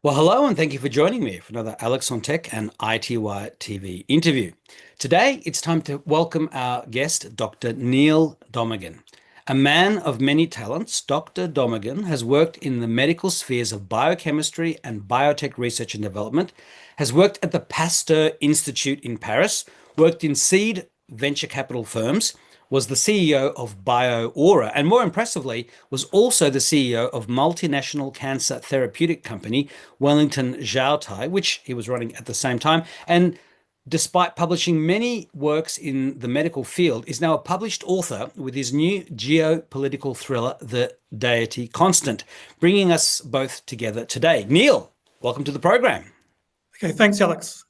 Well, hello, and thank you for joining me for another Alex on Tech and ITY TV interview. Today, it's time to welcome our guest, Dr. Neil Domigan. A man of many talents, Dr. Domigan has worked in the medical spheres of biochemistry and biotech research and development, has worked at the Pasteur Institute in Paris, worked in seed venture capital firms, was the CEO of BioAura, and more impressively, was also the CEO of multinational cancer therapeutic company Wellington Zhoutai, which he was running at the same time. And despite publishing many works in the medical field, is now a published author with his new geopolitical thriller, The Deity Constant, bringing us both together today. Neil, welcome to the program. Okay, thanks, Alex.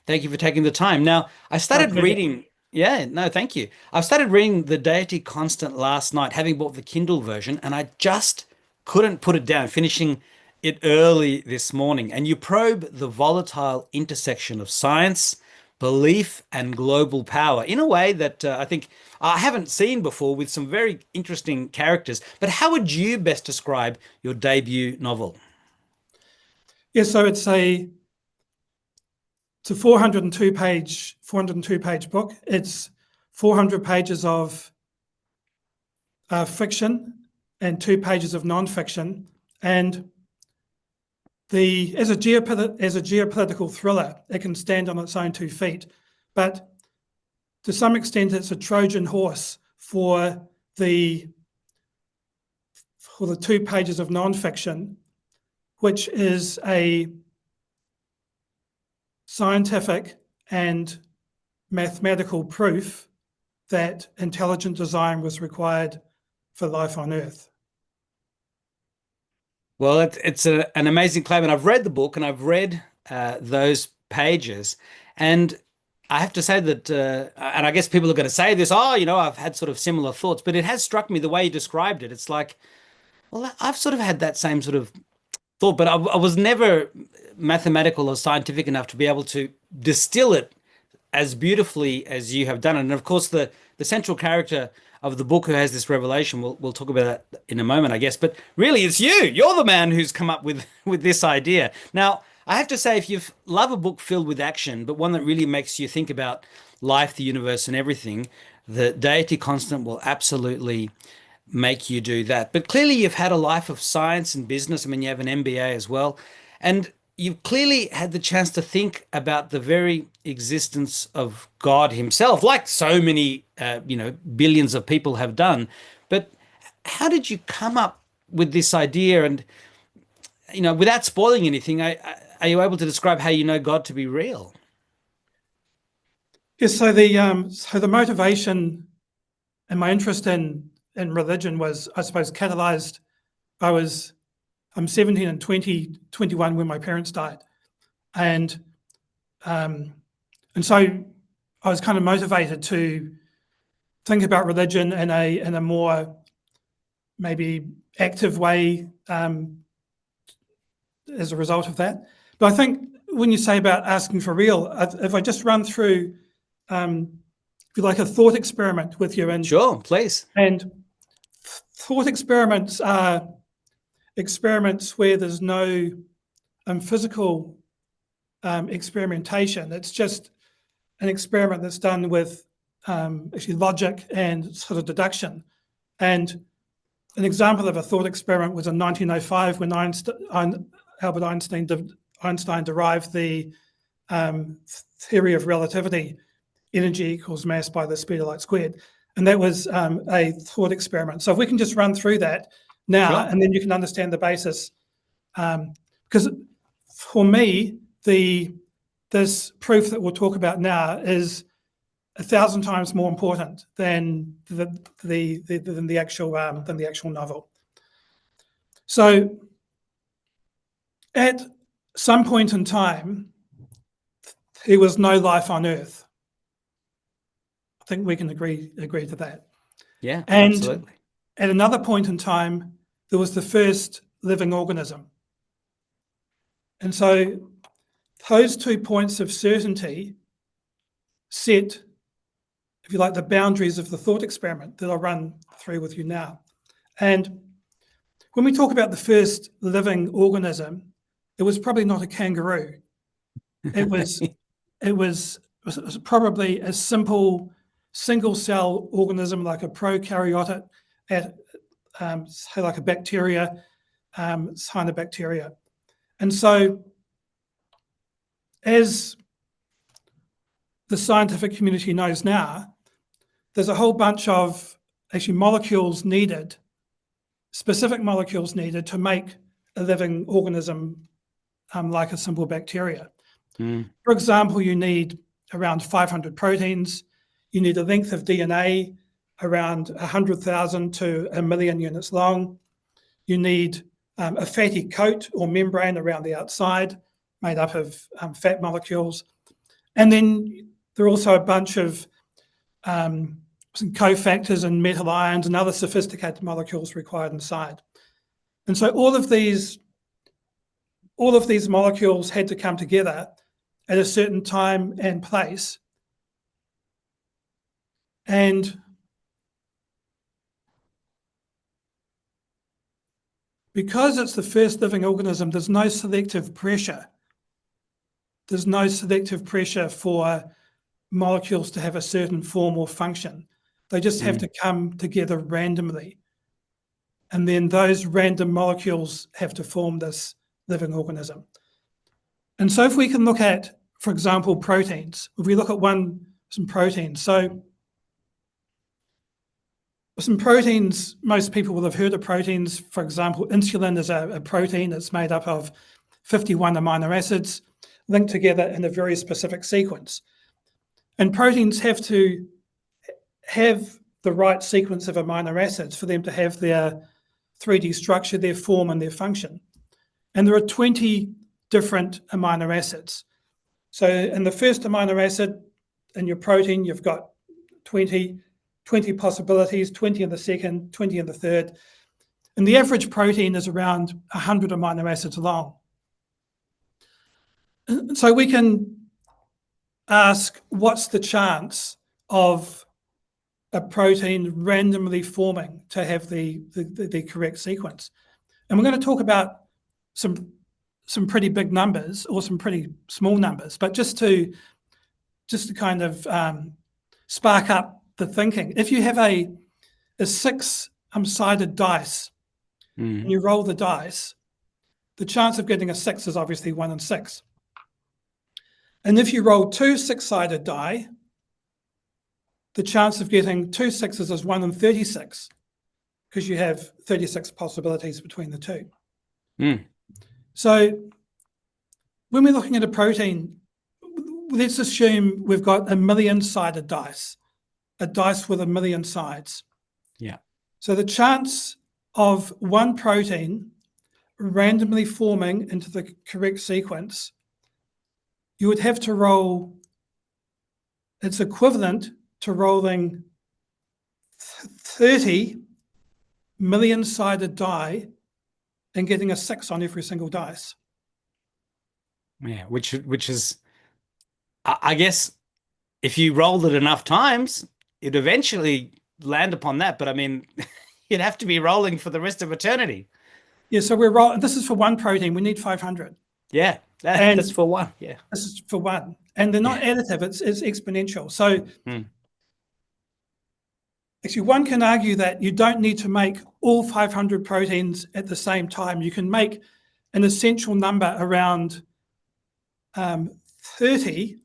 Thank you for taking the time. Now, I started reading. Yeah, no, thank you. I've started reading The Deity Constant last night, having bought the Kindle version, and I just couldn't put it down, finishing it early this morning. And you probe the volatile intersection of science, belief, and global power in a way that I think I haven't seen before, with some very interesting characters. But how would you best describe your debut novel? Yeah, so it's a 402 page book. It's 400 pages of fiction and 2 pages of non-fiction. And as a geopolitical thriller, it can stand on its own 2 feet. But to some extent, it's a Trojan horse for the 2 pages of non-fiction, which is a scientific and mathematical proof that intelligent design was required for life on Earth. Well, it's an amazing claim, and I've read the book and I've read those pages, and I have to say that, and I guess people are going to say this, I've had sort of similar thoughts, but it has struck me the way you described it. It's like, well, I've sort of had that same sort of thought, but I was never mathematical or scientific enough to be able to distill it as beautifully as you have done it. And of course, the central character of the book who has this revelation, we'll talk about that in a moment, I guess. But really, it's you. You're the man who's come up with this idea. Now, I have to say, if you love a book filled with action, but one that really makes you think about life, the universe, and everything, the Deity Constant will absolutely make you do that. But clearly, you've had a life of science and business. I mean, you have an MBA as well. And you've clearly had the chance to think about the very existence of God himself, like so many, billions of people have done. But how did you come up with this idea? And, without spoiling anything, are you able to describe how you know God to be real? Yes, so the motivation and my interest in religion was, I suppose, catalyzed. I'm 17 and 21 when my parents died. And so I was kind of motivated to think about religion in a more maybe active way as a result of that. But I think when you say about asking for real, if I just run through, if you like, a thought experiment with you. And sure, please. And thought experiments are experiments where there's no physical experimentation. It's just an experiment that's done with actually logic and sort of deduction. And an example of a thought experiment was in 1905 when Albert Einstein derived the theory of relativity, energy equals mass by the speed of light squared. And that was a thought experiment. So if we can just run through that now, sure. And then you can understand the basis. Because for me, this proof that we'll talk about now is 1,000 times more important than the actual novel. So, at some point in time, there was no life on Earth. I think we can agree to that. Yeah, and absolutely. At another point in time, there was the first living organism. And so those 2 points of certainty set, if you like, the boundaries of the thought experiment that I'll run through with you now. And when we talk about the first living organism, it was probably not a kangaroo. It was it was probably a simple single cell organism like a prokaryotic, say like a bacteria, cyanobacteria. And so as the scientific community knows now, there's a whole bunch of actually molecules needed, specific molecules needed to make a living organism like a simple bacteria. For example, you need around 500 proteins. You need a length of DNA around 100,000 to 1,000,000 units long. You need a fatty coat or membrane around the outside made up of fat molecules. And then there are also a bunch of some cofactors and metal ions and other sophisticated molecules required inside. And so all of these molecules had to come together at a certain time and place. And because it's the first living organism, there's no selective pressure. There's no selective pressure for molecules to have a certain form or function. They just have to come together randomly. And then those random molecules have to form this living organism. And so if we can look at, for example, proteins, if we look at some proteins, so some proteins, most people will have heard of proteins. For example, insulin is a protein that's made up of 51 amino acids linked together in a very specific sequence. And proteins have to have the right sequence of amino acids for them to have their 3D structure, their form, and their function. And there are 20 different amino acids. So in the first amino acid in your protein, you've got 20 possibilities, 20 in the second, 20 in the third. And the average protein is around 100 amino acids long. So we can ask, what's the chance of a protein randomly forming to have the correct sequence? And we're going to talk about some pretty big numbers or some pretty small numbers, but just to kind of spark up the thinking. If you have a 6-sided dice and you roll the dice, the chance of getting a 6 is obviously 1 in 6. And if you roll 2 6-sided die, the chance of getting 2 6s is 1 in 36, because you have 36 possibilities between the two. So when we're looking at a protein, let's assume we've got a 1,000,000-sided dice, a dice with 1,000,000 sides. Yeah. So the chance of one protein randomly forming into the correct sequence, you would have to roll, it's equivalent to rolling 30 1,000,000-sided die and getting a 6 on every single dice. Yeah, which is, I guess, if you rolled it enough times, you'd eventually land upon that. But I mean, you'd have to be rolling for the rest of eternity. Yeah, so we're rolling. This is for one protein. We need 500. Yeah, that's for one. Yeah, this is for one, and they're not additive. It's exponential. So actually, one can argue that you don't need to make all 500 proteins at the same time. You can make an essential number around 30,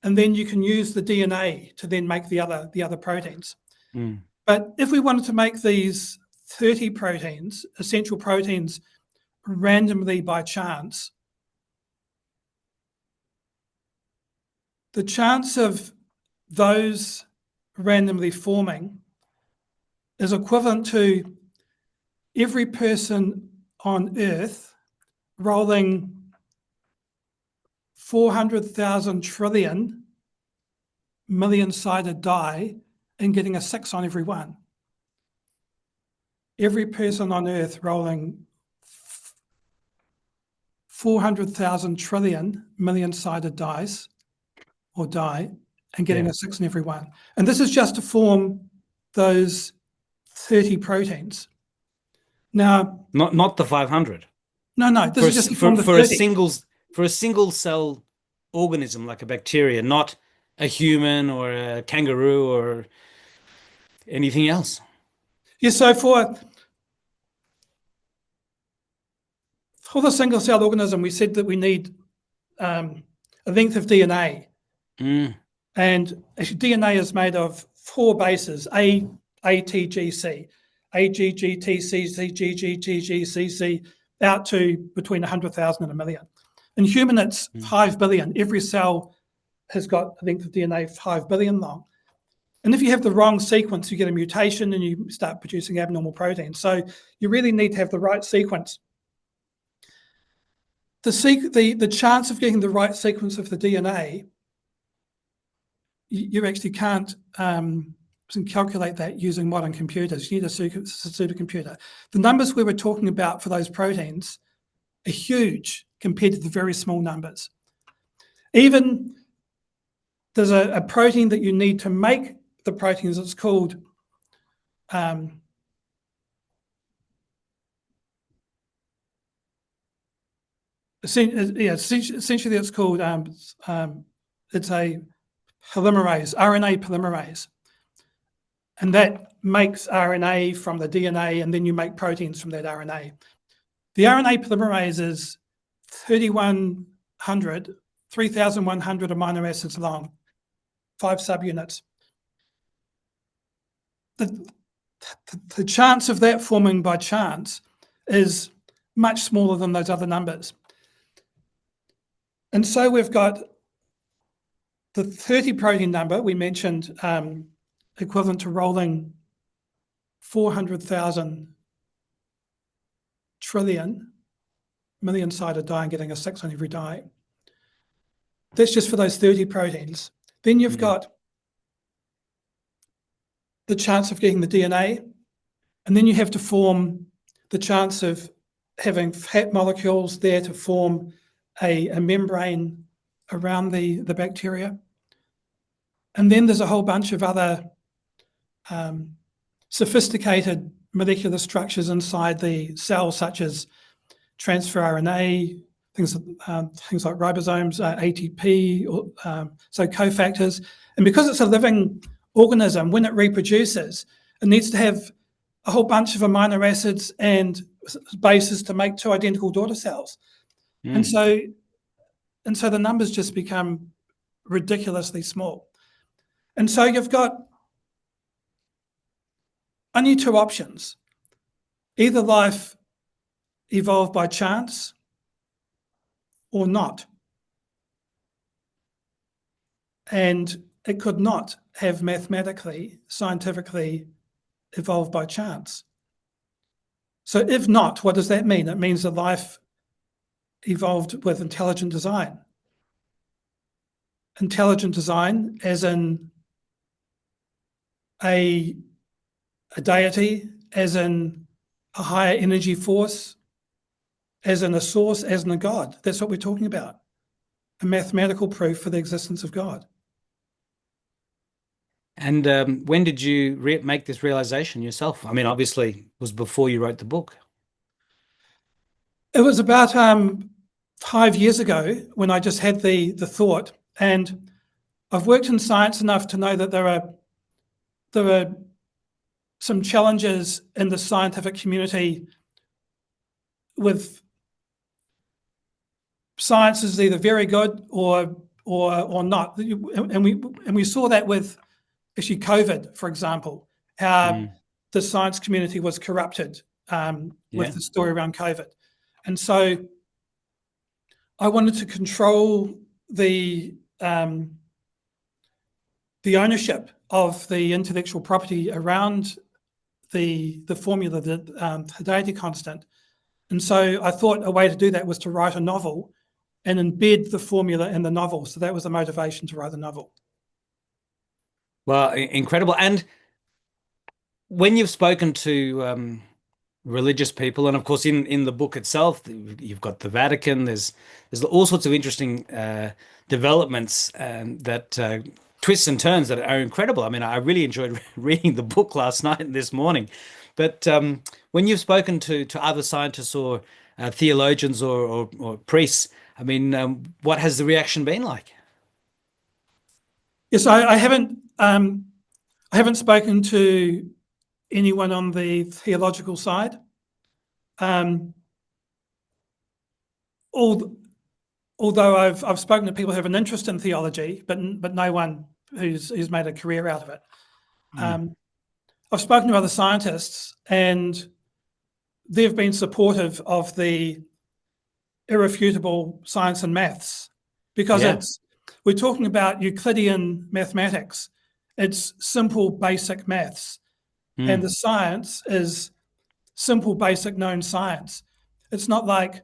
and then you can use the DNA to then make the other proteins. But if we wanted to make these 30 proteins, essential proteins, randomly by chance, the chance of those randomly forming is equivalent to every person on Earth rolling 400,000 trillion million-sided die and getting a 6 on every one. Every person on Earth rolling 400,000 trillion million-sided dice or die and getting a 6 on every one. And this is just to form those 30 proteins. Now, not the 500. No. This for is just for from the for a 30. single cell organism like a bacteria, not a human or a kangaroo or anything else. Yeah, so for the single cell organism, we said that we need a length of DNA. Mm, And actually, DNA is made of four bases: A, T, G, C, A, G, G, T, C, C, G, G, G, G, C, C, out to between 100,000 and a million. In human, it's mm. 5 billion. Every cell has got a length of DNA 5 billion long. And if you have the wrong sequence, you get a mutation and you start producing abnormal proteins. So you really need to have the right sequence. The chance of getting the right sequence of the DNA, you actually can't calculate that using modern computers. You need a supercomputer. The numbers we were talking about for those proteins are huge compared to the very small numbers. Even there's a protein that you need to make the proteins. It's called essentially it's called it's a polymerase, RNA polymerase. And that makes RNA from the DNA, and then you make proteins from that RNA. The RNA polymerase is 3,100 amino acids long, 5 subunits. The chance of that forming by chance is much smaller than those other numbers. And so we've got the 30 protein number we mentioned, equivalent to rolling 400,000 trillion million-sided die and getting a 6 on every die. That's just for those 30 proteins. Then you've got the chance of getting the DNA, and then you have to form the chance of having fat molecules there to form a membrane around the bacteria. And then there's a whole bunch of other sophisticated molecular structures inside the cell, such as transfer RNA, things like ribosomes, ATP, so cofactors. And because it's a living organism, when it reproduces, it needs to have a whole bunch of amino acids and bases to make 2 identical daughter cells. And so the numbers just become ridiculously small. And so you've got only 2 options. Either life evolved by chance or not. And it could not have mathematically, scientifically evolved by chance. So if not, what does that mean? It means that life evolved with intelligent design. Intelligent design as in a deity, as in a higher energy force, as in a source, as in a God. That's what we're talking about. A mathematical proof for the existence of God. And when did you make this realization yourself? I mean, obviously, it was before you wrote the book. It was about 5 years ago when I just had the thought, and I've worked in science enough to know that there are some challenges in the scientific community with science is either very good or not, and we saw that with actually COVID, for example, how the science community was corrupted with the story around COVID. And so I wanted to control the ownership of the intellectual property around the formula, the Deity Constant. And so I thought a way to do that was to write a novel and embed the formula in the novel. So that was the motivation to write the novel. Well, incredible. And when you've spoken to religious people, and of course in the book itself, you've got the Vatican. There's all sorts of interesting developments that twists and turns that are incredible. I mean, I really enjoyed reading the book last night and this morning. But when you've spoken to other scientists or theologians or priests. I mean, what has the reaction been like? Yes, I haven't spoken to anyone on the theological side. Um, although I've spoken to people who have an interest in theology, but no one who's made a career out of it. I've spoken to other scientists, and they've been supportive of the irrefutable science and maths, because we're talking about Euclidean mathematics. It's simple, basic maths, and the science is simple, basic, known science. It's not like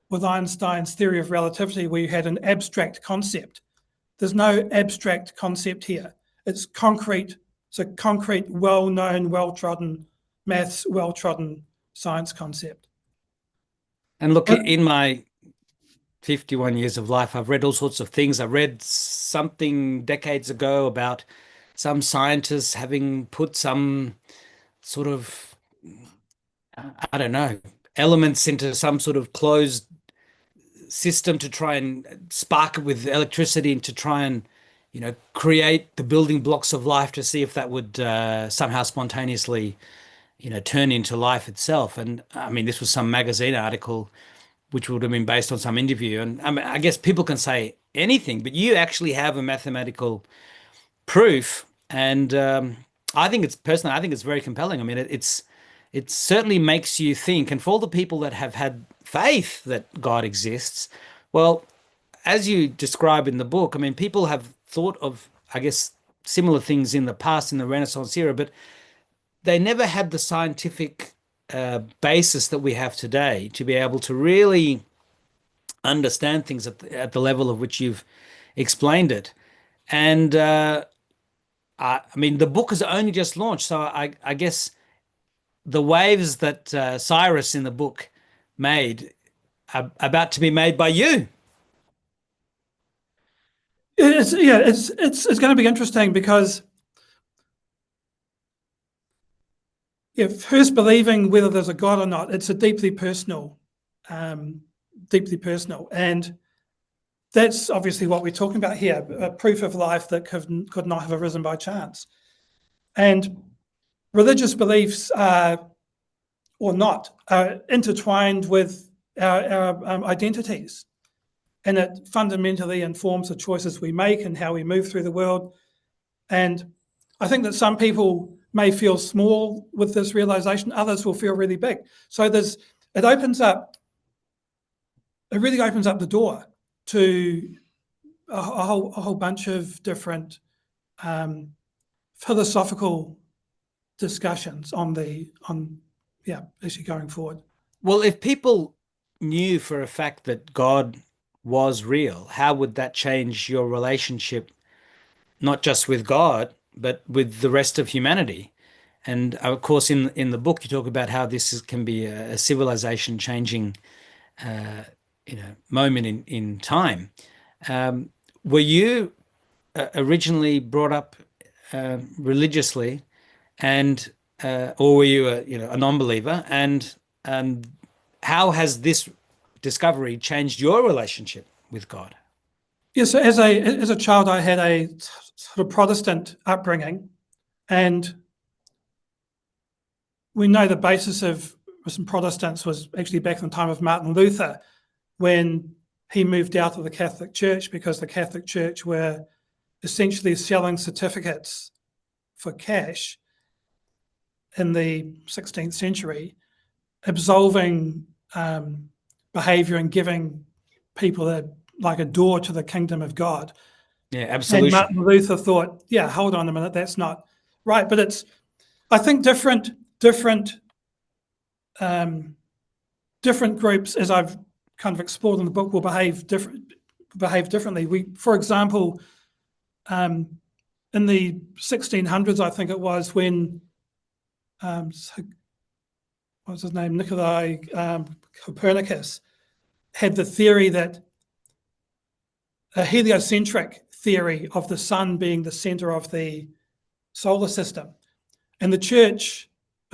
with Einstein's theory of relativity, where you had an abstract concept. There's no abstract concept here. It's concrete. It's a concrete, well-known, well-trodden maths, well-trodden science concept. And look, in my 51 years of life, I've read all sorts of things. I read something decades ago about some scientists having put some sort of, I don't know, elements into some sort of closed system to try and spark it with electricity and to try and, create the building blocks of life to see if that would somehow spontaneously, turn into life itself. And I mean, this was some magazine article which would have been based on some interview. And I mean, I guess people can say anything, but you actually have a mathematical proof. And I think it's very compelling. I mean, it certainly makes you think. And for all the people that have had faith that God exists, well, as you describe in the book, I mean, people have thought of, I guess, similar things in the past in the Renaissance era, but they never had the scientific basis that we have today to be able to really understand things at the level of which you've explained it. And I mean, the book has only just launched, so I guess the waves that Cyrus in the book made are about to be made by you. It's going to be interesting, because first believing whether there's a God or not, it's a deeply personal, and that's obviously what we're talking about here, a proof of life that could not have arisen by chance. And religious beliefs or not are intertwined with our identities, and it fundamentally informs the choices we make and how we move through the world. And I think that some people may feel small with this realization, others will feel really big. So it really opens up the door to a whole bunch of different philosophical discussions actually going forward. Well, if people knew for a fact that God was real, how would that change your relationship, not just with God, but with the rest of humanity? And of course, in the book, you talk about how can be a civilization changing, moment in time. Were you originally brought up religiously, and or were you a non-believer? And how has this discovery changed your relationship with God? Yes, so as a child, I had a sort of Protestant upbringing, and we know the basis of some Protestants was actually back in the time of Martin Luther, when he moved out of the Catholic Church because the Catholic Church were essentially selling certificates for cash in the 16th century, absolving behavior and giving people a door to the kingdom of God. Yeah, And absolution. Martin Luther thought, yeah, hold on a minute, that's not right. But I think different groups, as I've kind of explored in the book, will behave differently. For example, in the 1600s, I think it was, when what was his name, Nikolai Copernicus, had the theory that a heliocentric theory of the sun being the center of the solar system, and the church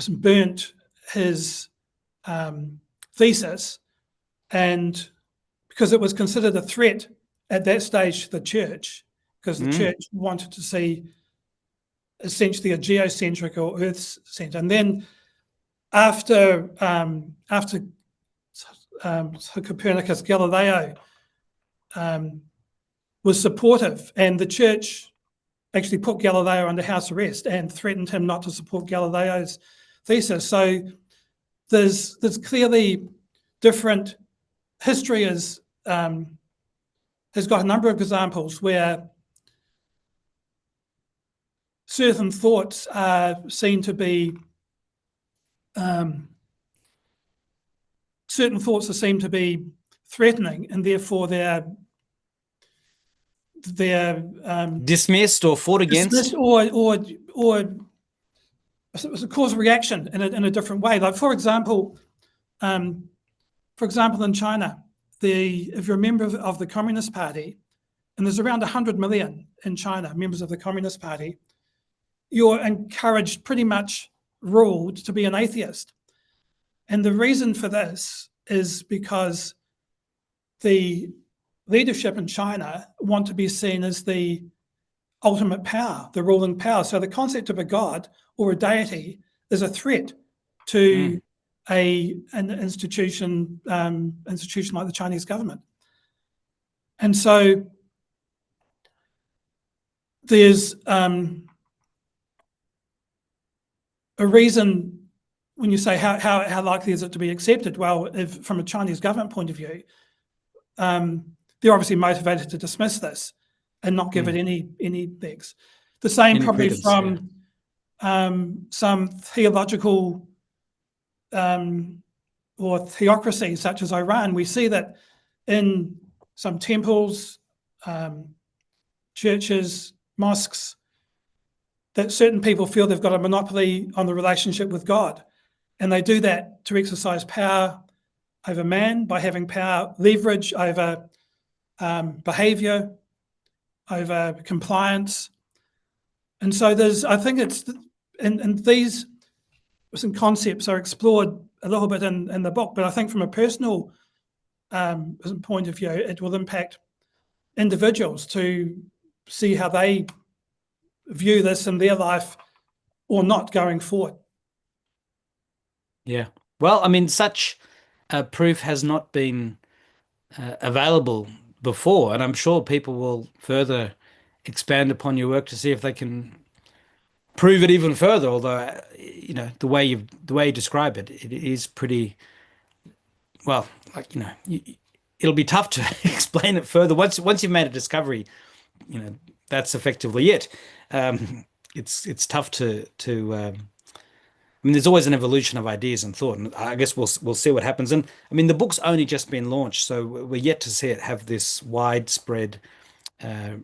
burnt his thesis and because it was considered a threat at that stage to the church, because the church wanted to see essentially a geocentric or Earth-centered. And then after Copernicus, Galileo was supportive, and the church actually put Galileo under house arrest and threatened him not to support Galileo's thesis. So there's clearly different history has got a number of examples where certain thoughts are seen to be threatening, and therefore they're dismissed or fought against, or cause a reaction in a different way. Like for example, in China, if you're a member of the Communist Party, and there's around 100 million in China, members of the Communist Party, you're encouraged, pretty much ruled, to be an atheist. And the reason for this is because the leadership in China want to be seen as the ultimate power, the ruling power. So the concept of a god or a deity is a threat to an institution like the Chinese government. And so there's a reason when you say how likely is it to be accepted? Well, if from a Chinese government point of view, they're obviously motivated to dismiss this and not give it any legs. The same any probably credence, from some theological or theocracies such as Iran. We see that in some temples, churches, mosques, that certain people feel they've got a monopoly on the relationship with God. And they do that to exercise power over man by having power, leverage over behavior, over compliance. And so I think it's, and these some concepts are explored a little bit in the book, but I think from a personal point of view, it will impact individuals to see how they view this in their life or not going forward. Yeah. Well, I mean, such proof has not been available before, and I'm sure people will further expand upon your work to see if they can prove it even further. Although, you know, the way you describe it, it is pretty well. Like, you know, it'll be tough to explain it further once you've made a discovery. You know, that's effectively it. It's tough to. I mean, there's always an evolution of ideas and thought, and I guess we'll see what happens. And I mean, the book's only just been launched, so we're yet to see it have this widespread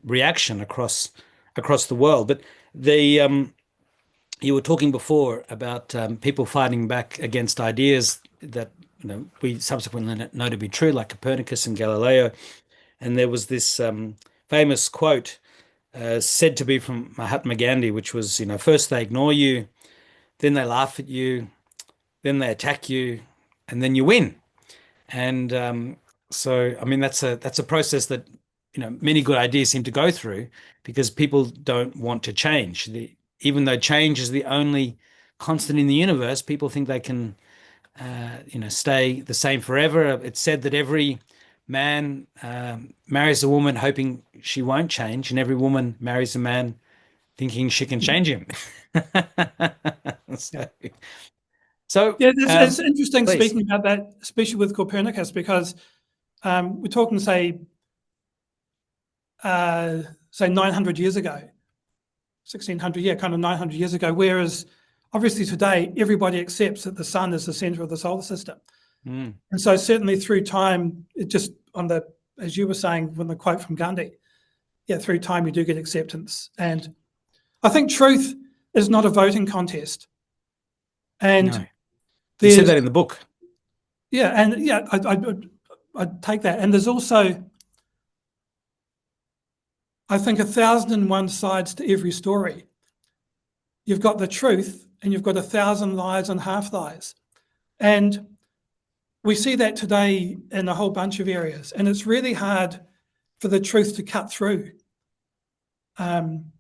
reaction across the world. But you were talking before about people fighting back against ideas that, you know, we subsequently know to be true, like Copernicus and Galileo. And there was this famous quote said to be from Mahatma Gandhi, which was, you know, first they ignore you, then they laugh at you, then they attack you, and then you win. And so, I mean, that's a process that, you know, many good ideas seem to go through because people don't want to change. Even though change is the only constant in the universe, people think they can, you know, stay the same forever. It's said that every man marries a woman hoping she won't change, and every woman marries a man thinking she can change him. So yeah, it's interesting please. Speaking about that, especially with Copernicus, because we're talking, say 900 years ago, 1600, yeah, kind of 900 years ago, whereas obviously today everybody accepts that the sun is the center of the solar system. And so certainly through time, it just as you were saying, when the quote from Gandhi, yeah, through time you do get acceptance. And I think truth is not a voting contest. And no. You said that in the book. Yeah, and yeah, I take that. And there's also, I think, 1,001 sides to every story. You've got the truth and you've got 1,000 lies and half lies. And we see that today in a whole bunch of areas, and it's really hard for the truth to cut through. And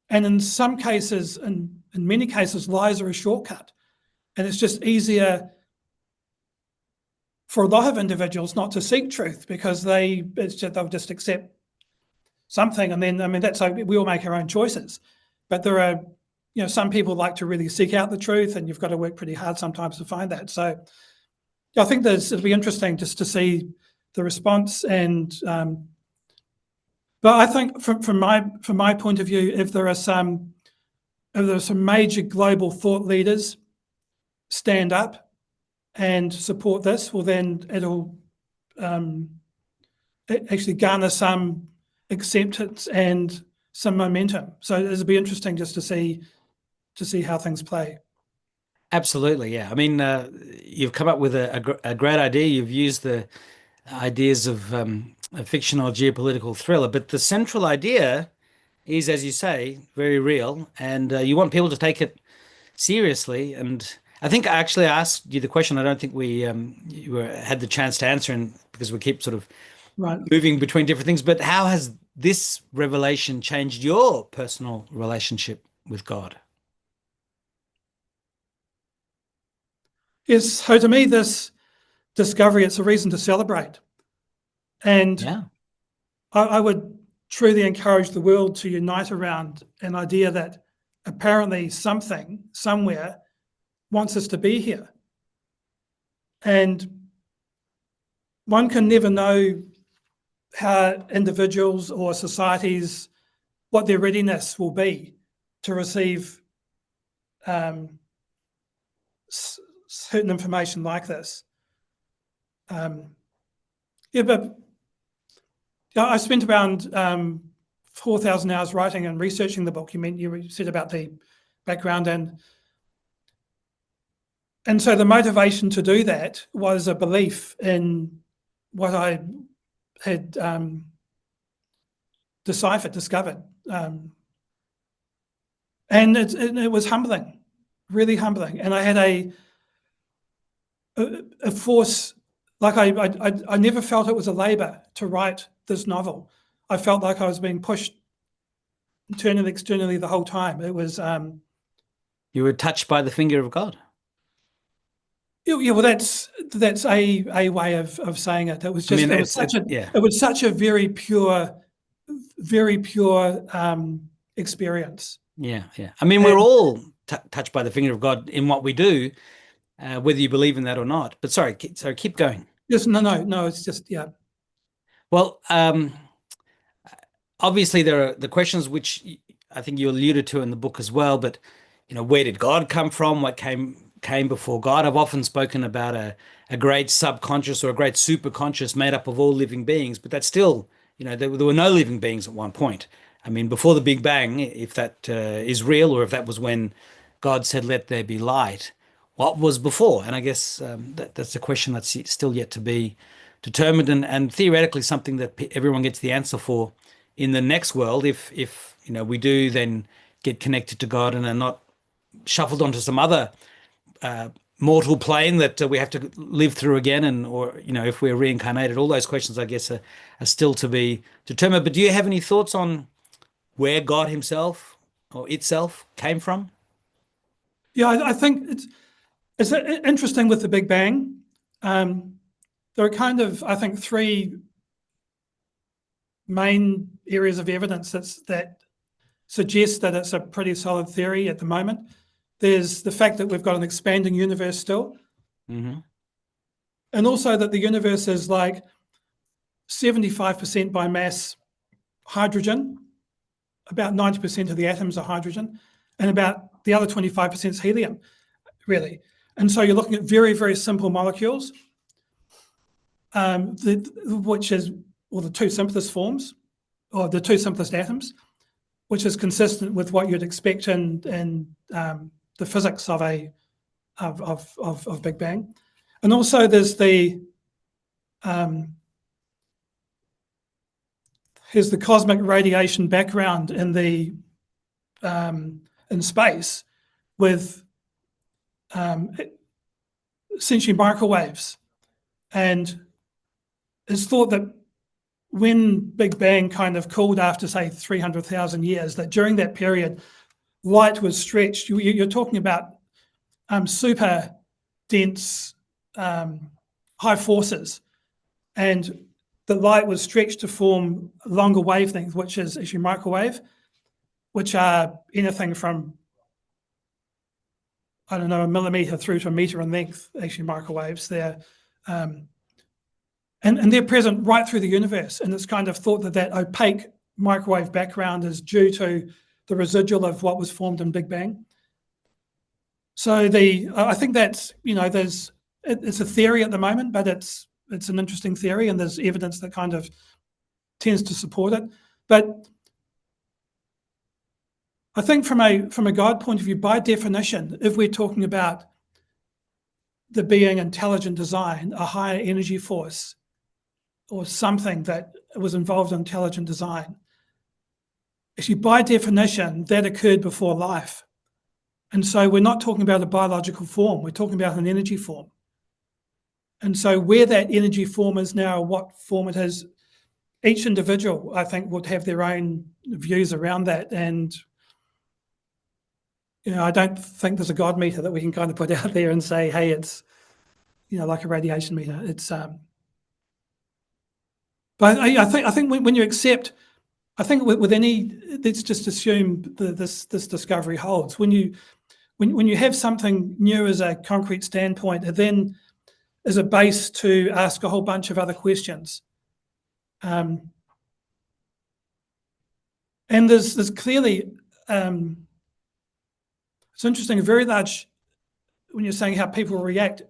in some cases, in many cases, lies are a shortcut, and it's just easier for a lot of individuals not to seek truth because they'll just accept something, and then, I mean, that's like we all make our own choices, but there are, some people like to really seek out the truth, and you've got to work pretty hard sometimes to find that. So I think it'll be interesting just to see the response, and but I think from my point of view, if there are some major global thought leaders stand up and support this, well, then it'll actually garner some acceptance and some momentum. So it'll be interesting just to see how things play. Absolutely, yeah. I mean, you've come up with a great idea. You've used the ideas of a fictional geopolitical thriller, but the central idea is, as you say, very real, and you want people to take it seriously. And I think I actually asked you the question. I don't think we had the chance to answer, and because we keep sort of Right. moving between different things. But how has this revelation changed your personal relationship with God? Yes. So to me, this discovery, it's a reason to celebrate. And Yeah. I would truly encourage the world to unite around an idea that apparently something, somewhere, wants us to be here. And one can never know how individuals or societies, what their readiness will be to receive certain information like this. But I spent around 4,000 hours writing and researching the book. You said about the background, and so the motivation to do that was a belief in what I had discovered, and it was humbling, really humbling. And I had a force. Like I never felt it was a labor to write this novel. I felt like I was being pushed internally and externally the whole time. It was You were touched by the finger of God. yeah. Well, that's a way of saying it. It was just Yeah. it was such a very pure experience. Yeah, yeah. I mean, we're all touched by the finger of God in what we do, whether you believe in that or not. But sorry, keep going. Yes, no. It's just yeah. Well, obviously there are the questions which I think you alluded to in the book as well. But where did God come from? What came before God? I've often spoken about a great subconscious or a great superconscious made up of all living beings, but that's still, there were no living beings at one point. I mean, before the Big Bang, if that is real, or if that was when God said, "Let there be light," what was before? And I guess that's a question that's still yet to be determined, and theoretically something that everyone gets the answer for in the next world, if we do then get connected to God and are not shuffled onto some other mortal plane that we have to live through again, or if we're reincarnated. All those questions, I guess, are still to be determined. But do you have any thoughts on where God himself or itself came from? Yeah, I think it's interesting with the Big Bang. There are kind of, I think, three main areas of evidence that suggest that it's a pretty solid theory at the moment. There's the fact that we've got an expanding universe still, Mm-hmm. and also that the universe is like 75% by mass hydrogen, about 90% of the atoms are hydrogen, and about the other 25% is helium, really. And so you're looking at very, very simple molecules, which is, or the two simplest forms, or the two simplest atoms, which is consistent with what you'd expect in the physics of Big Bang. And also there's the cosmic radiation background in space with essentially microwaves And it's thought that when Big Bang kind of cooled after, say, 300,000 years, that during that period, light was stretched. You're talking about super dense high forces, and the light was stretched to form longer wavelengths, which is actually microwave, which are anything from, I don't know, a millimeter through to a meter in length, actually microwaves. They're and they're present right through the universe. And it's kind of thought that that opaque microwave background is due to the residual of what was formed in Big Bang. So I think that's, it's a theory at the moment, but it's an interesting theory, and there's evidence that kind of tends to support it. But I think from a God point of view, by definition, if we're talking about there being intelligent design, a higher energy force, or something that was involved in intelligent design, actually by definition, that occurred before life. And so we're not talking about a biological form, we're talking about an energy form. And so where that energy form is now, what form it is, each individual, I think, would have their own views around that. And I don't think there's a God meter that we can kind of put out there and say, hey, it's, like a radiation meter. It's but I think when you accept, I think with any, let's just assume this discovery holds. When you have something new as a concrete standpoint, it then is a base to ask a whole bunch of other questions. And there's clearly, it's interesting, a very large, when you're saying how people react,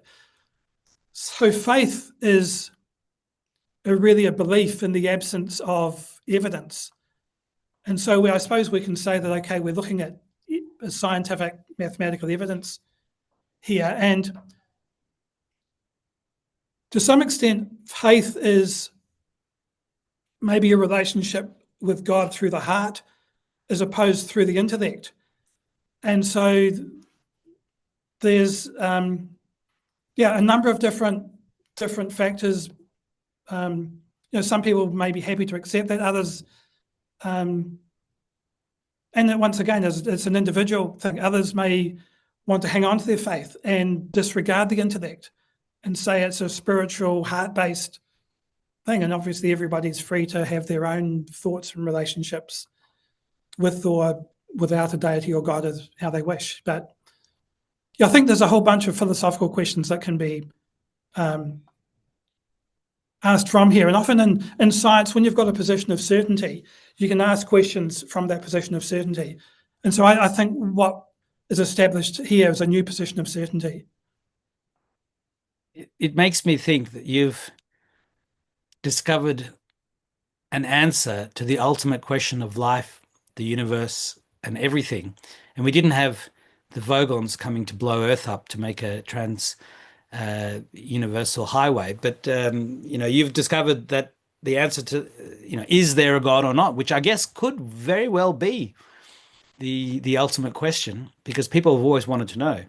so faith is really a belief in the absence of evidence. And so I suppose we can say that, okay, we're looking at scientific mathematical evidence here. And to some extent, faith is maybe a relationship with God through the heart as opposed through the intellect. And so there's, a number of different factors. Some people may be happy to accept that, others, and then once again, it's an individual thing. Others may want to hang on to their faith and disregard the intellect and say it's a spiritual, heart-based thing. And obviously everybody's free to have their own thoughts and relationships with or without a deity or God as how they wish. But I think there's a whole bunch of philosophical questions that can be asked from here. And often in science, when you've got a position of certainty, you can ask questions from that position of certainty. And so I think what is established here is a new position of certainty. It makes me think that you've discovered an answer to the ultimate question of life, the universe, and everything. And we didn't have the Vogons coming to blow Earth up to make a universal highway. But, you've discovered that the answer to, is there a God or not, which I guess could very well be the ultimate question, because people have always wanted to know.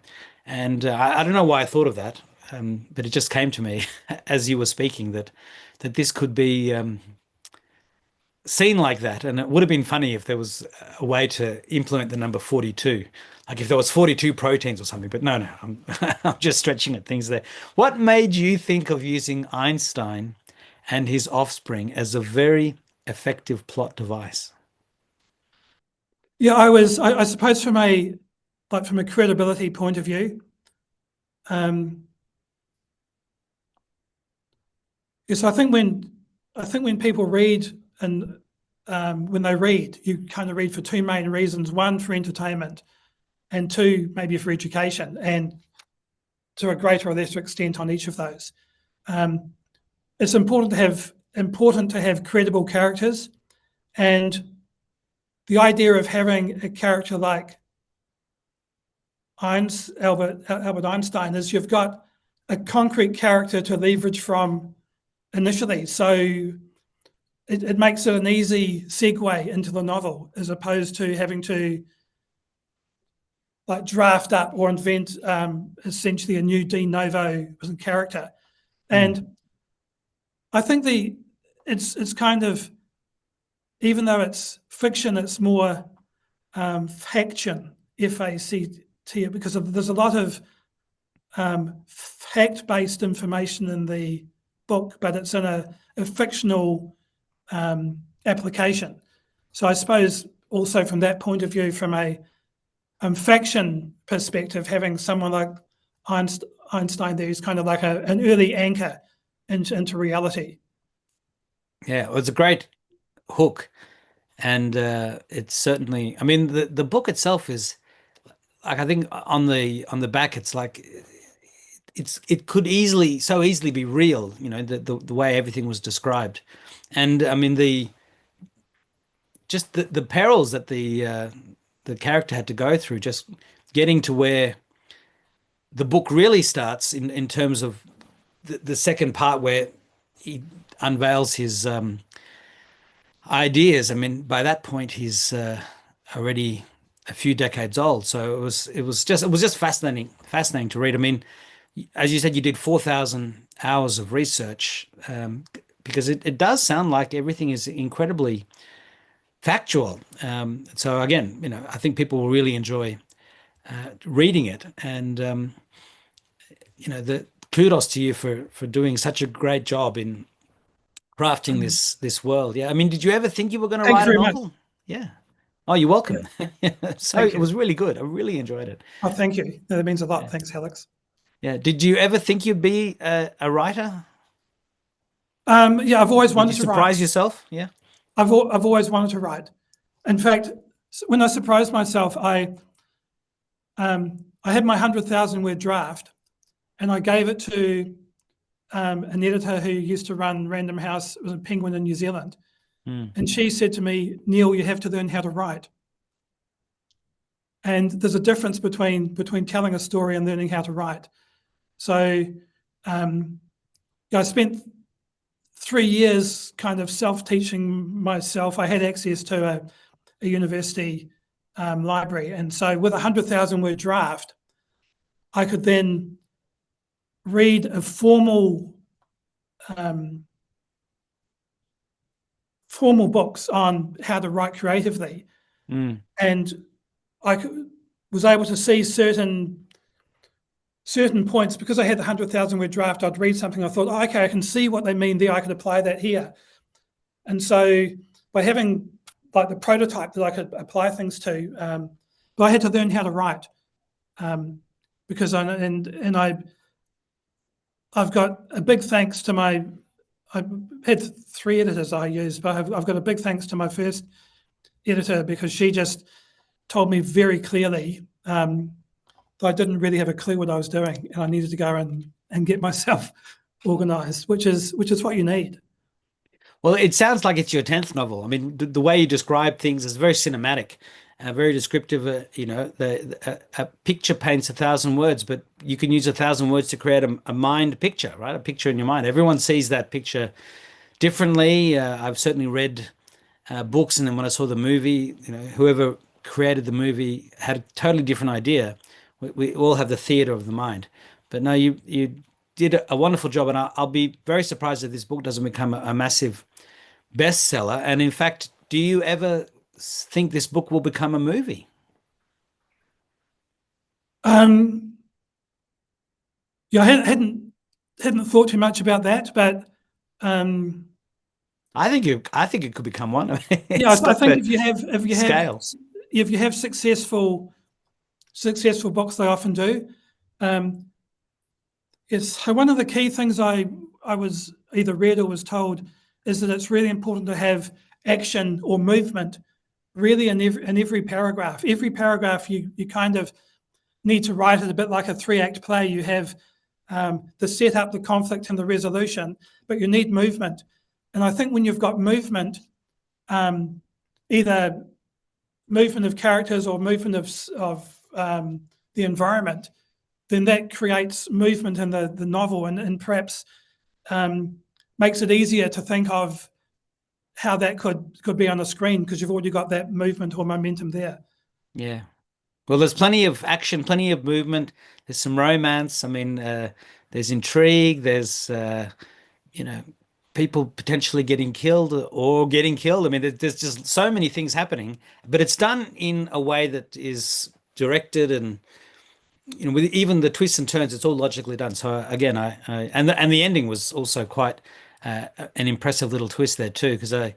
And I don't know why I thought of that, but it just came to me as you were speaking that this could be seen like that. And it would have been funny if there was a way to implement the number 42, like if there was 42 proteins or something. But no, I'm just stretching at things there. What made you think of using Einstein and his offspring as a very effective plot device? Yeah, I suppose from a credibility point of view, yes, I think when people read, and when they read, you kind of read for two main reasons: one, for entertainment, and two, maybe for education, and to a greater or lesser extent on each of those. It's important to have credible characters, and the idea of having a character like Albert Einstein is you've got a concrete character to leverage from initially. So it makes it an easy segue into the novel, as opposed to having to draft up or invent essentially a new de novo character. And I think it's kind of, even though it's fiction, it's more faction, FACT, because there's a lot of fact-based information in the book, but it's in a fictional application. So I suppose also from that point of view, from a faction perspective, having someone like Einstein there who's kind of like an early anchor into reality. Yeah, it was a great hook. And it's certainly, I mean, the book itself is like, I think on the back, it's like it could easily, so easily be real, you know, the way everything was described. And I mean, the perils that the character had to go through, just getting to where the book really starts in terms of the second part where he unveils his ideas. I mean, by that point, he's already a few decades old. So it was just fascinating to read. I mean, as you said, you did 4,000 hours of research, because it does sound like everything is incredibly factual. So again, you know, I think people will really enjoy reading it. And you know, the kudos to you for doing such a great job in crafting this world. Yeah. I mean, did you ever think you were going to Thank you write a very much. novel? Yeah. Oh, you're Yeah, welcome. So thank it you. was really good. I really enjoyed it. Oh, thank you. That means a lot. Yeah. Thanks, Alex. Yeah. Did you ever think you'd be a writer? Yeah, I've always Did you wanted to write. surprise yourself? Yeah. I've always wanted to write. In fact, when I surprised myself, I had my 100,000 word draft, and I gave it to an editor who used to run Random House. It was a Penguin in New Zealand, Mm. and she said to me, "Neil, you have to learn how to write." And there's a difference between telling a story and learning how to write. So I spent 3 years kind of self-teaching myself. I had access to a university library, and so with a 100,000 word draft, I could then read a formal books on how to write creatively, Mm. and I was able to see certain points because I had the 100,000 word draft. I'd read something, I thought, oh, okay, I can see what they mean there. I could apply that here. And so by having like the prototype that I could apply things to, but I had to learn how to write, because I've got a big thanks to I've had 3 editors I use, but I've got a big thanks to my first editor, because she just told me very clearly that I didn't really have a clue what I was doing, and I needed to go and get myself organized, which is what you need. Well, it sounds like it's your 10th novel. I mean, the way you describe things is very cinematic, very descriptive. You know, a picture paints 1,000 words, but you can use 1,000 words to create a mind picture, right? A picture in your mind. Everyone sees that picture differently. I've certainly read books, and then when I saw the movie, you know, whoever created the movie had a totally different idea. We all have the theater of the mind, but no, you did a wonderful job, and I'll be very surprised if this book doesn't become a massive bestseller. And in fact, do you ever think this book will become a movie? Um, yeah, I hadn't thought too much about that, but I think it could become one. I mean, yeah, it's I got think the scale. if you have successful books, they often do. It's one of the key things I was either read or was told is that it's really important to have action or movement really in every paragraph. Every paragraph you kind of need to write it a bit like a 3-act play. You have the setup, the conflict, and the resolution, but you need movement. And I think when you've got movement, either movement of characters or movement of the environment, then that creates movement in the novel, and perhaps makes it easier to think of how that could be on the screen, because you've already got that movement or momentum there. Yeah. Well, there's plenty of action, plenty of movement. There's some romance. I mean, there's intrigue. There's, you know, people potentially getting killed or getting killed. I mean, there's just so many things happening, but it's done in a way that is directed and with even the twists and turns, it's all logically done. So again, and the ending was also quite an impressive little twist there too, because I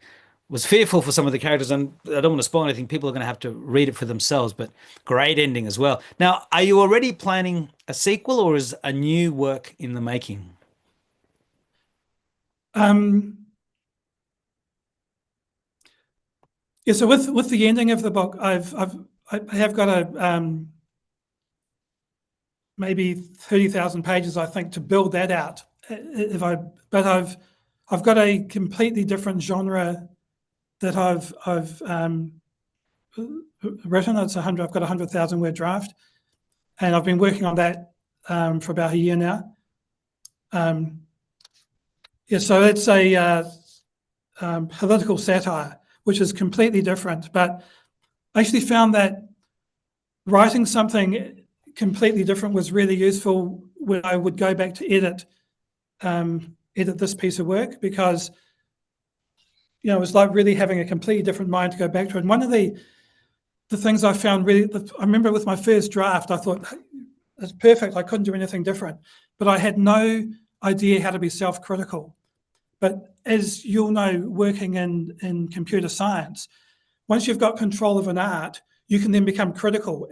was fearful for some of the characters, and I don't want to spoil anything. People are going to have to read it for themselves, but great ending as well. Now, are you already planning a sequel, or is a new work in the making? Um, yeah, so with the ending of the book, I have got a maybe 30,000 pages, I think, to build that out. But I've got a completely different genre that I've written. It's I've got a 100,000 word draft, and I've been working on that for about a year now. Yeah, so it's a political satire, which is completely different. But I actually found that writing something completely different was really useful when I would go back to edit this piece of work, because it was like really having a completely different mind to go back to it. And one of the things I found really, I remember with my first draft, I thought, it's perfect, I couldn't do anything different. But I had no idea how to be self-critical. But as you'll know, working in computer science, once you've got control of an art, you can then become critical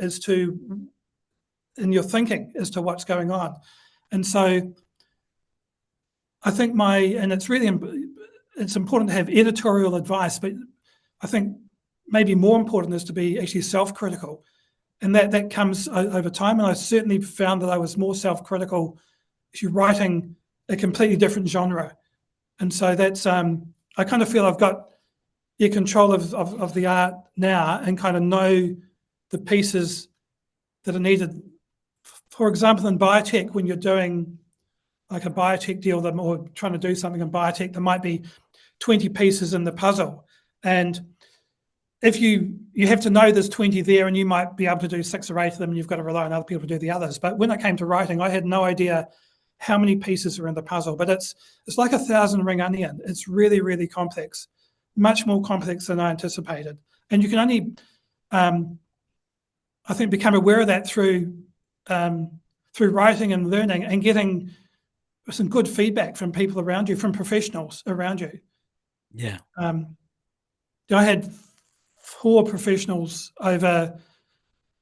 in your thinking as to what's going on. And so I think it's important to have editorial advice, but I think maybe more important is to be actually self-critical. And that comes over time. And I certainly found that I was more self-critical actually writing a completely different genre. And so that's, I kind of feel I've got control of the art now, and kind of know the pieces that are needed. For example, in biotech, when you're doing like a biotech deal or trying to do something in biotech, there might be 20 pieces in the puzzle. And if you have to know there's 20 there, and you might be able to do 6 or 8 of them, and you've got to rely on other people to do the others. But when it came to writing, I had no idea how many pieces are in the puzzle. But it's like a 1,000-ring onion. It's really, really complex, much more complex than I anticipated. And you can only, I think, become aware of that through writing and learning and getting some good feedback from people around you, from professionals around you. Yeah. I had 4 professionals over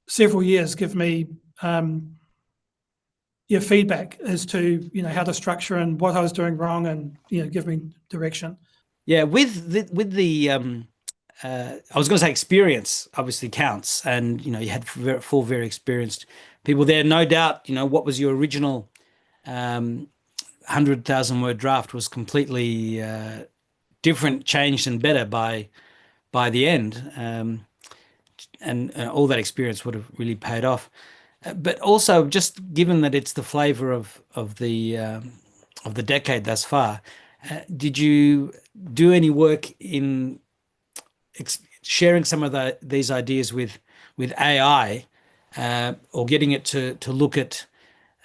several years give me feedback as to how to structure and what I was doing wrong, and give me direction. Yeah, with the I was going to say experience obviously counts, and you had 4 very experienced people there. No doubt, what was your original 100,000 word draft was completely different, changed, and better by the end, and all that experience would have really paid off. But also, just given that it's the flavor of the decade thus far, did you do any work in sharing some of these ideas with AI, or getting it to look at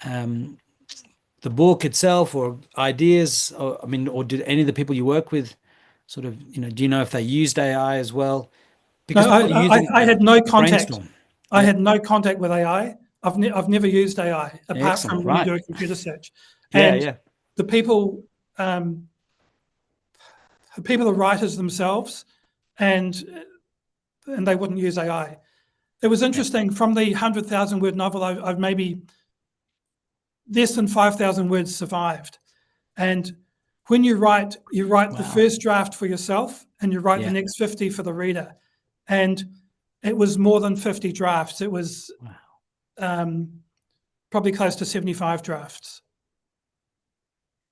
the book itself, or ideas? Or, I mean, or did any of the people you work with sort of, do you know if they used AI as well? No, Because people are using I had no contact. brainstorm. I had no contact with AI. I've never used AI apart Excellent, from when you right? do a computer search. Yeah, And yeah, the people, are writers themselves, and they wouldn't use AI. It was yeah. interesting. From the 100,000 word novel, I've maybe less than 5,000 words survived. And when you write the Wow. first draft for yourself, and you write the Yeah. next 50 for the reader. And it was more than 50 drafts. It was Wow. probably close to 75 drafts.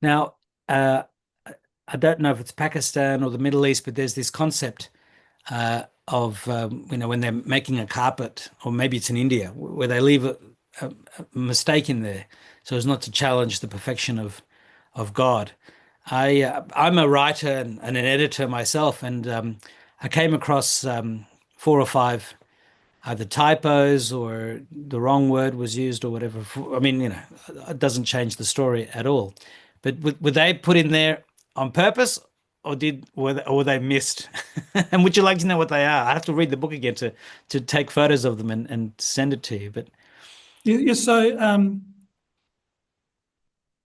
Now, I don't know if it's Pakistan or the Middle East, but there's this concept of when they're making a carpet, or maybe it's in India, where they leave a mistake in there so as not to challenge the perfection of God. I'm a writer and an editor myself, and I came across 4 or 5 either typos, or the wrong word was used, or whatever. I mean, it doesn't change the story at all. But would they put in there on purpose, or were they missed? And would you like to know what they are? I have to read the book again to take photos of them and send it to you. But So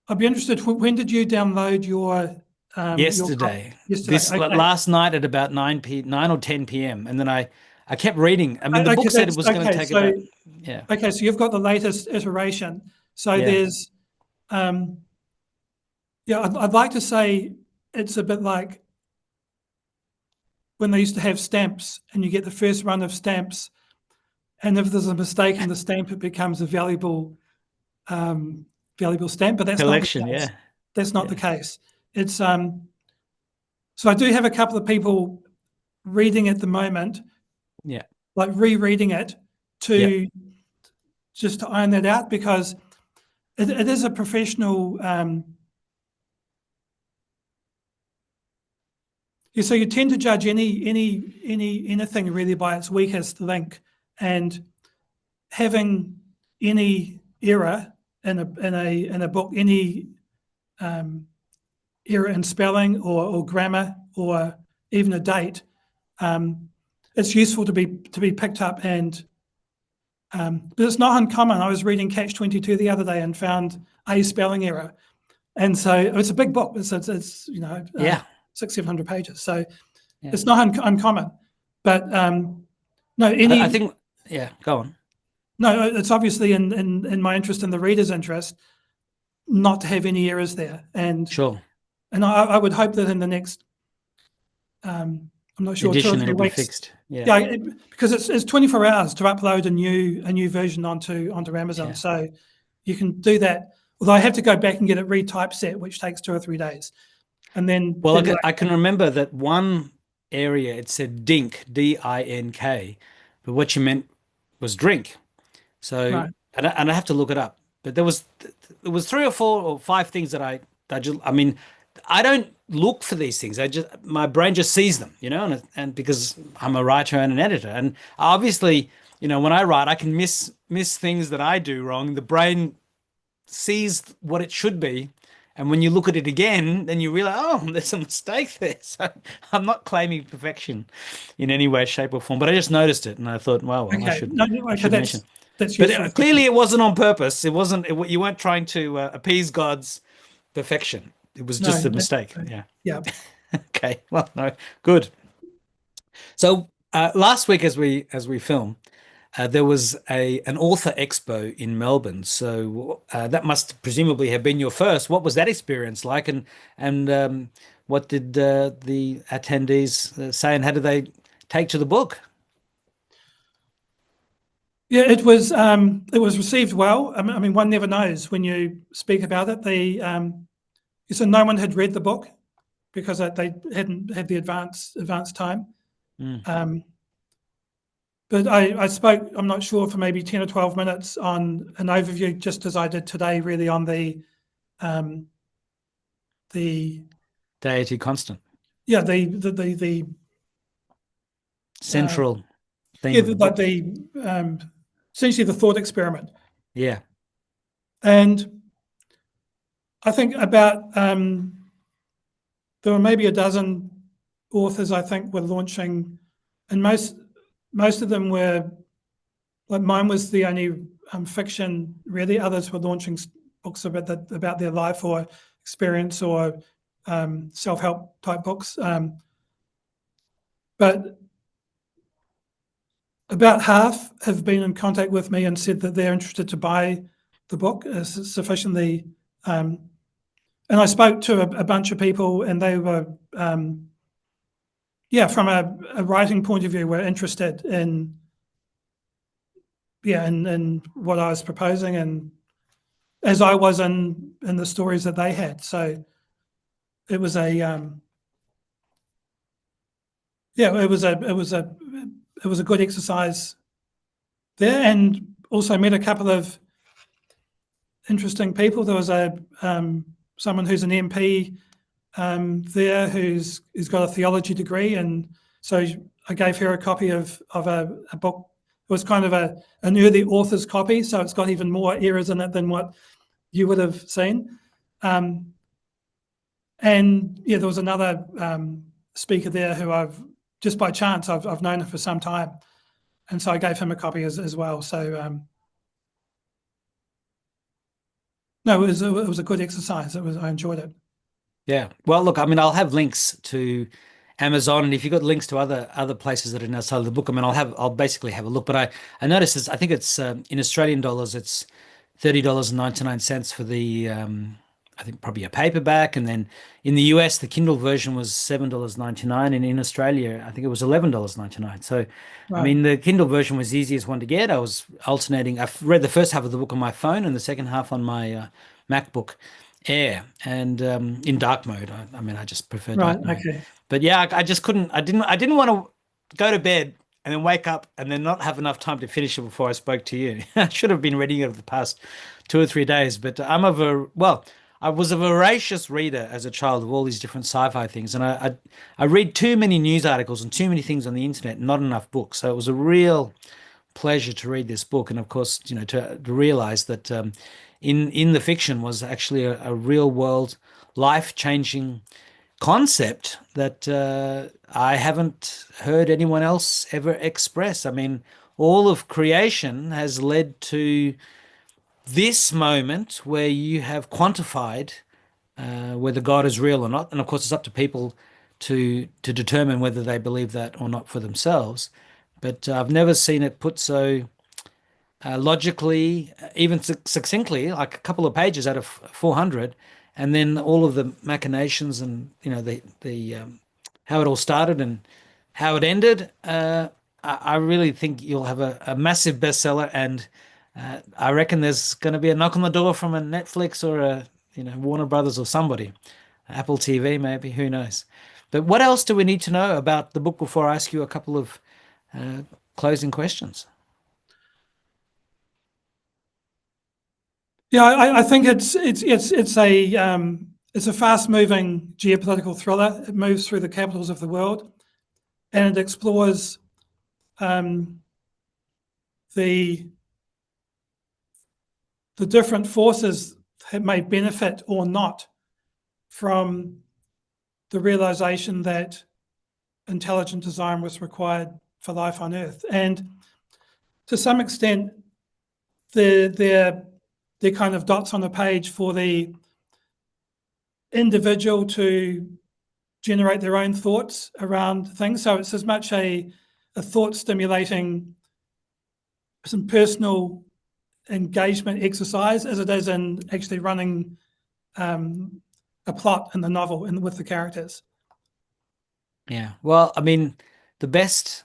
I'd be interested. When did you download your copy? yesterday, Yesterday. this Okay. last night at about 9 or 10 p.m. And then I kept reading. I mean, the Okay. book said it That's was going to okay. take So about, yeah, okay. So you've got the latest iteration. So yeah, there's yeah. I'd like to say it's a bit like when they used to have stamps, and you get the first run of stamps, and if there's a mistake in the stamp, it becomes a valuable stamp. But that's not the collection, case. yeah, That's not the yeah, case. It's So I do have a couple of people reading at the moment, yeah, like rereading it yeah, to just to iron that out, because it is a professional. So you tend to judge anything really by its weakest link, and having any error in a book, any error in spelling or grammar or even a date, it's useful to be picked up. And but it's not uncommon. I was reading Catch 22 the other day and found a spelling error, and so it's a big book. It's 600-700 pages, so yeah. it's not uncommon. But no, I think, yeah, go on. it's obviously in my interest and the reader's interest not to have any errors there, and Sure. I would hope that in the next I'm not sure, two or Edition, three it'll be weeks. fixed. Yeah, Yeah, because it's 24 hours to upload a new version onto Amazon, yeah. so you can do that. Although I have to go back and get it retypeset, which takes 2 or 3 days, and Well, then I can remember that one area it said dink, D-I-N-K, but what you meant was drink. So, right. and I have to look it up. But there was 3 or 4 or 5 things that I mean, I don't look for these things. My brain just sees them, and because I'm a writer and an editor, and obviously, when I write, I can miss things that I do wrong. The brain sees what it should be. And when you look at it again, then you realize, oh, there's a mistake there. So I'm not claiming perfection in any way, shape, or form, but I just noticed it and I thought, well, Okay, no, I okay, should mention. that's But useful. Thank you. clearly, it wasn't on purpose. It wasn't. You weren't trying to appease God's perfection. It was No, just a mistake. no, Yeah. yeah. Okay. Well, no, good. So last week, as we film, there was an author expo in Melbourne. So that must presumably have been your first. What was that experience like, and what did the attendees say, and how did they take to the book? Yeah, it was received well. I mean, one never knows when you speak about it. So no one had read the book because they hadn't had the advance time. Mm. Um, but I spoke, I'm not sure, for maybe 10 or 12 minutes on an overview, just as I did today, really on um, the Deity Constant, yeah the central theme yeah of the like book. essentially the thought experiment. Yeah. And I think about there were maybe a dozen authors I think were launching, and most of them were, like, mine was the only fiction really. Others were launching books about their life or experience, or self-help type books. But about half have been in contact with me and said that they're interested to buy the book sufficiently. And I spoke to a bunch of people, and they were, from a writing point of view, were interested in, in what I was proposing, and as I was in the stories that they had. So it was it was a good exercise there, and also met a couple of interesting people. There was someone who's an MP there who's got a theology degree, and so I gave her a copy of a book. It was kind of an early author's copy, so it's got even more errors in it than what you would have seen. And And yeah, there was another speaker there who just by chance, I've known him for some time. And so I gave him a copy as well. So no, it was a good exercise. I enjoyed it. Yeah. Well, look, I mean, I'll have links to Amazon, and if you've got links to other places that are outside of the book, I mean, I'll basically have a look. But I noticed this, I think it's in Australian dollars, it's $30.99 for the I think probably a paperback, and then in the US the Kindle version was $7.99, and in Australia I think it was $11.99. So I Right. mean the Kindle version was the easiest one to get. I was alternating. I've read the first half of the book on my phone and the second half on my MacBook Air, and in dark mode. I mean I just prefer Right. dark mode. Okay. But yeah, I just couldn't. I didn't want to go to bed and then wake up and then not have enough time to finish it before I spoke to you. I should have been reading it over the past 2 or 3 days, but I was a voracious reader as a child of all these different sci-fi things, and I read too many news articles and too many things on the internet, not enough books. So it was a real pleasure to read this book, and of course, to realize that in the fiction was actually a real world, life-changing concept that I haven't heard anyone else ever express. I mean, all of creation has led to this moment where you have quantified whether God is real or not, and of course, it's up to people to determine whether they believe that or not for themselves. But I've never seen it put so logically, even succinctly, like a couple of pages out of 400, and then all of the machinations and the how it all started and how it ended. I really think you'll have a massive bestseller, and I reckon there's going to be a knock on the door from a Netflix or a Warner Brothers or somebody, Apple TV maybe, who knows. But what else do we need to know about the book before I ask you a couple of uh, closing questions? Yeah, I think it's a fast moving geopolitical thriller. It moves through the capitals of the world, and it explores um, the different forces that may benefit or not from the realization that intelligent design was required for life on Earth. And to some extent, they're kind of dots on the page for the individual to generate their own thoughts around things. So it's as much a thought stimulating, some personal engagement exercise as it is in actually running a plot in the novel and with the characters. Yeah. Well, I mean, the best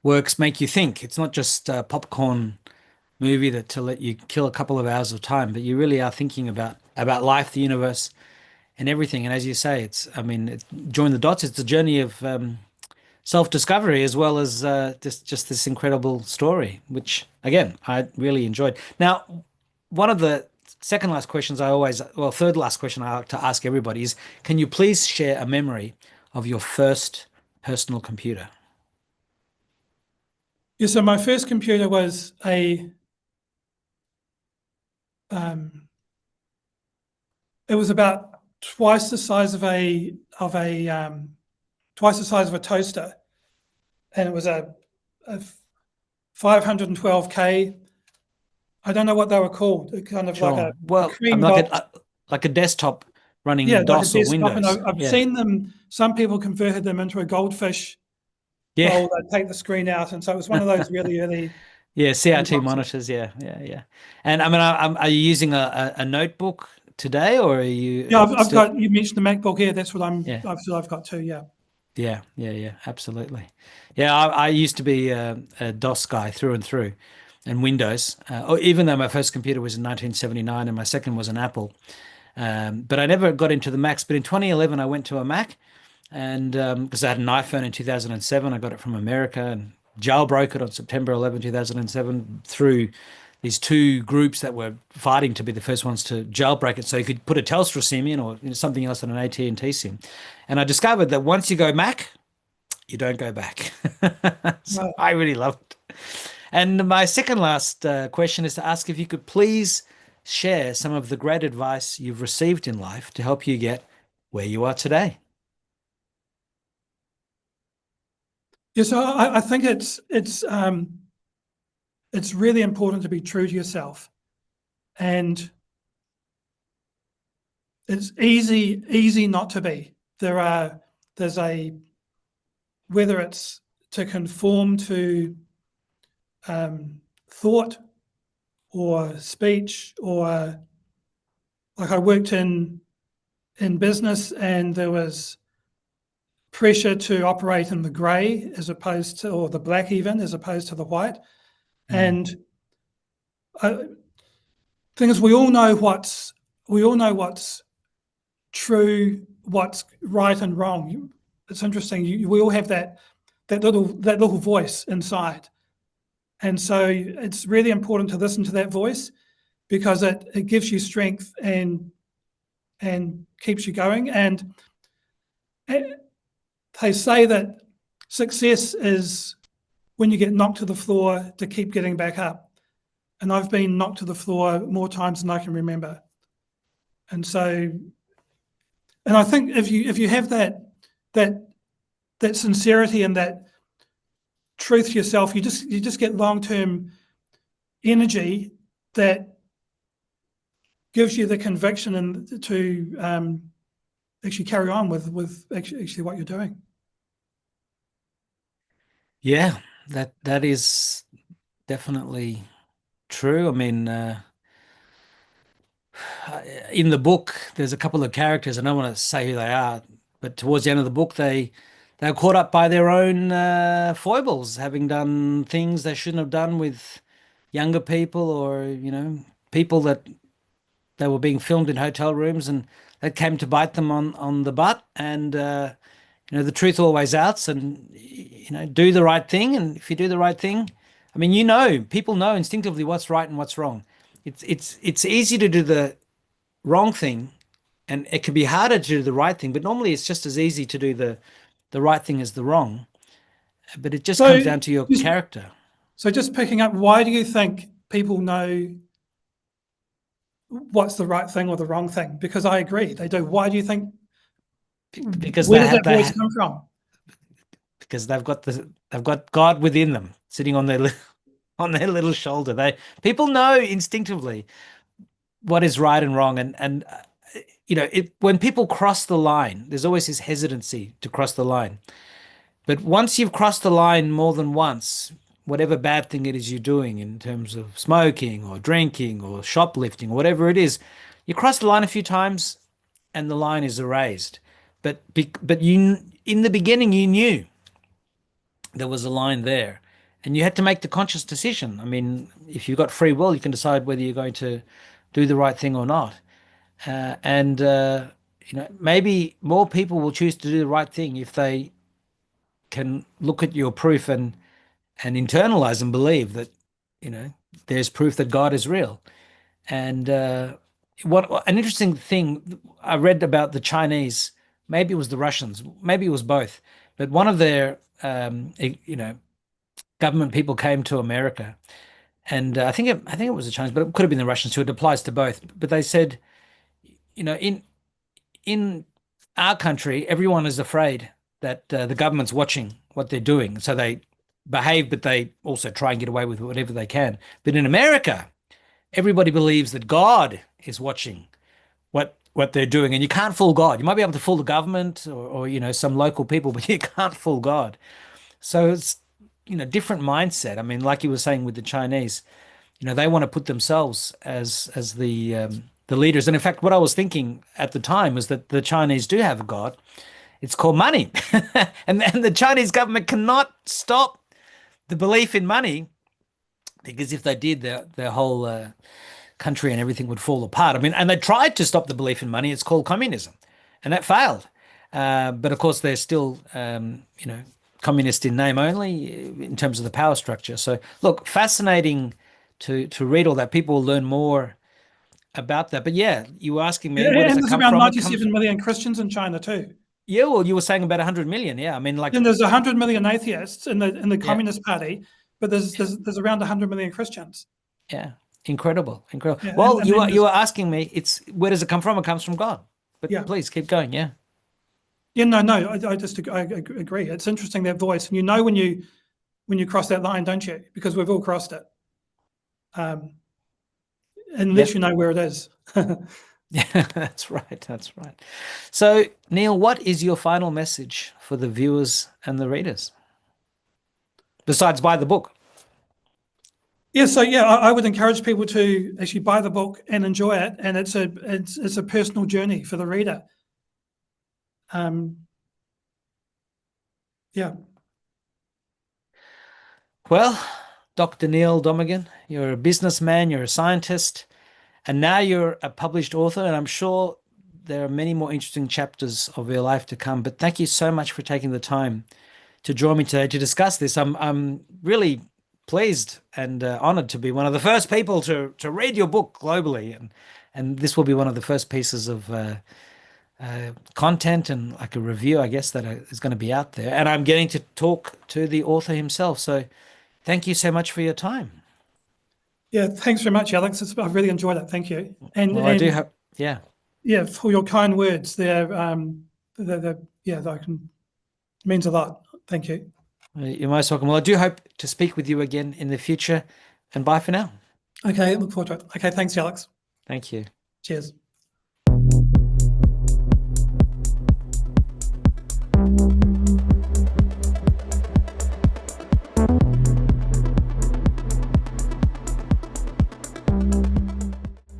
works make you think. It's not just a popcorn movie that to let you kill a couple of hours of time, but you really are thinking about life, the universe, and everything. And as you say, I mean, join the dots. It's a journey of self-discovery as well as just this incredible story, which again, I really enjoyed. Now, one of the second last questions third last question I like to ask everybody is, can you please share a memory of your first personal computer? Yeah, so my first computer was it was about twice the size of twice the size of a toaster, and it was a 512K. I don't know what they were called. Kind of like Sure. a Well, I'm cream box. like a desktop Yeah, running like a DOS or desktop. And Windows. I've Yeah. seen them. Some people converted them into a goldfish Yeah. bowl. They'd take the screen out, and so it was one of those really early Yeah, CRT boxes. monitors. Yeah, yeah, yeah. And I mean, are you using a notebook today, or are you Yeah, I've still? got. You mentioned the MacBook Air. That's what Yeah, I've got too. Yeah. yeah, yeah, yeah. Absolutely. Yeah, I used to be a DOS guy through and through, and Windows. Even though my first computer was in 1979 and my second was an Apple, but I never got into the Macs. But in 2011, I went to a Mac, and because I had an iPhone in 2007, I got it from America and jailbroke it on September 11, 2007 through these two groups that were fighting to be the first ones to jailbreak it, so you could put a Telstra SIM in or something else on an AT&T SIM. And I discovered that once you go Mac, you don't go back. So Right. I really loved it. And my second last question is to ask if you could please share some of the great advice you've received in life to help you get where you are today. Yeah, so I think it's really important to be true to yourself, and it's easy not to be. There's a whether it's to conform to thought or speech, or like I worked in business, and there was pressure to operate in the grey as opposed to, or the black even, as opposed to the white. Mm. And thing is, we all know what's true, what's right and wrong. It's interesting. We all have that little voice inside, and so it's really important to listen to that voice, because it gives you strength and keeps you going. And they say that success is when you get knocked to the floor to keep getting back up. And I've been knocked to the floor more times than I can remember. And so, and I think if you have that sincerity and that truth to yourself, you just get long-term energy that gives you the conviction and to actually carry on with actually what you're doing. Yeah, that is definitely true. I mean, in the book, there's a couple of characters. I don't want to say who they are, but towards the end of the book, they're caught up by their own foibles, having done things they shouldn't have done with younger people, or people that they were being filmed in hotel rooms, and that came to bite them on the butt. And the truth always outs, and do the right thing. And if you do the right thing, I mean, people know instinctively what's right and what's wrong. It's easy to do the wrong thing, and it can be harder to do the right thing, but normally it's just as easy to do the right thing as the wrong. But it just So comes down to your just, character. so just picking up, why do you think people know what's the right thing or the wrong thing? Because I agree, they do. Why do you think? Because Where does that voice come from? because they've got God within them, sitting on their on their little shoulder. People know instinctively what is right and wrong, and when people cross the line, there's always this hesitancy to cross the line. But once you've crossed the line more than once, whatever bad thing it is you're doing in terms of smoking or drinking or shoplifting or whatever it is, you cross the line a few times and the line is erased. But you, in the beginning, you knew there was a line there, and you had to make the conscious decision. I mean, if you've got free will, you can decide whether you're going to do the right thing or not. And maybe more people will choose to do the right thing if they can look at your proof and internalize and believe that you know there's proof that God is real. And what an interesting thing I read about the Chinese, maybe it was the Russians, maybe it was both, but one of their government people came to America, and I think it was the Chinese, but it could have been the Russians too. It applies to both. But they said, in our country, everyone is afraid that the government's watching what they're doing, so they behave, but they also try and get away with whatever they can. But in America, everybody believes that God is watching what they're doing, and you can't fool God. You might be able to fool the government or some local people, but you can't fool God. So it's different mindset. I mean, like you were saying with the Chinese, they want to put themselves as the leaders. And in fact, what I was thinking at the time was that the Chinese do have a god. It's called money, and the Chinese government cannot stop the belief in money, because if they did, their whole country and everything would fall apart. I mean, and they tried to stop the belief in money. It's called communism, and that failed. But of course, they're still, communist in name only in terms of the power structure. So, look, fascinating to read all that. People will learn more about that. But yeah, you were asking me, where Yeah, does and it there's come around from? It comes, 97 million Christians in China too. yeah. Well, you were saying about 100 million. Yeah, I mean, like, And there's 100 million atheists in the yeah, Communist Party, but there's around 100 million Christians. yeah, incredible, incredible. Yeah, Well, and then you there's were asking me, it's where does it come from? It comes from God. But yeah. please keep going. Yeah. Yeah, no, I agree. It's interesting, that voice, and you know when you cross that line, don't you? Because we've all crossed it, unless Yep. you know where it is. Yeah, that's right. That's right. So, Neil, what is your final message for the viewers and the readers? Besides buy the book. Yeah, so yeah, I would encourage people to actually buy the book and enjoy it, and it's a personal journey for the reader. Yeah. Well, Dr. Neil Domigan, you're a businessman, you're a scientist, and now you're a published author, and I'm sure there are many more interesting chapters of your life to come. But thank you so much for taking the time to join me today to discuss this. I'm really pleased and honored to be one of the first people to read your book globally, and this will be one of the first pieces of content and like a review, I guess, that is going to be out there. And I'm getting to talk to the author himself. So thank you so much for your time. Yeah, thanks very much, Alex. I've really enjoyed it. Thank you. Well, I do hope, yeah. Yeah, for your kind words. Yeah, means a lot. Thank you. You're most welcome. Well, I do hope to speak with you again in the future, and bye for now. Okay, look forward to it. Okay, thanks, Alex. Thank you. Cheers.